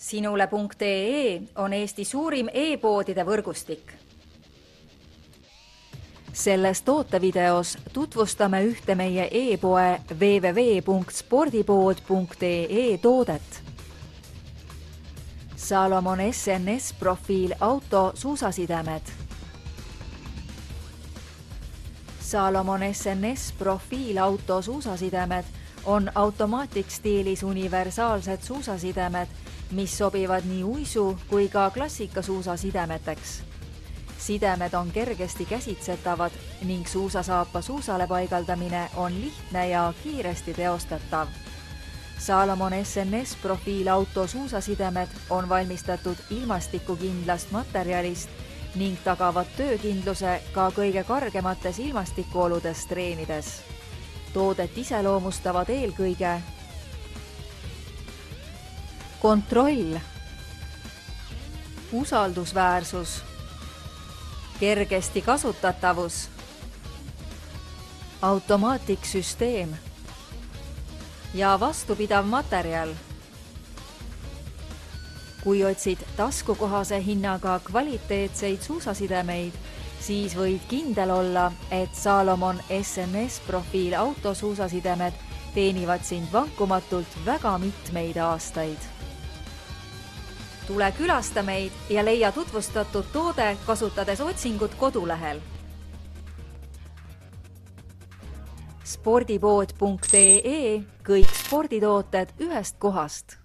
Sinule.ee on Eesti suurim e-poodide võrgustik. Selles tootevideos tutvustame ühte meie e-poe www.spordipood.ee toodet. Salomon SNS profiil auto suusasidemed. Salomon SNS profiil auto suusasidemed on Automatic stiilis universaalsed suusasidemed, mis sobivad nii uisu kui ka klassikasuusasidemeteks. Sidemed on kergesti käsitsetavad ning suusasaapa suusale paigaldamine on lihtne ja kiiresti teostatav. Salomon SNS profiil auto suusasidemed on valmistatud ilmastikukindlast materjalist ning tagavad töökindluse ka kõige kargemates ilmastikuoludes treenides. Toodet iseloomustavad eelkõige kontroll, usaldusväärsus, kergesti kasutatavus, automaatsüsteem ja vastupidav materjal. Kui otsid taskukohase hinnaga kvaliteetseid suusasidemeid, siis võid kindel olla, et Salomon SNS profiil auto suusasidemed teenivad sind vankumatult väga mitmeid aastaid. Tule külasta meid ja leia tutvustatud toode kasutades otsingut kodulehel. Spordipood.ee, kõik sporditooted ühest kohast.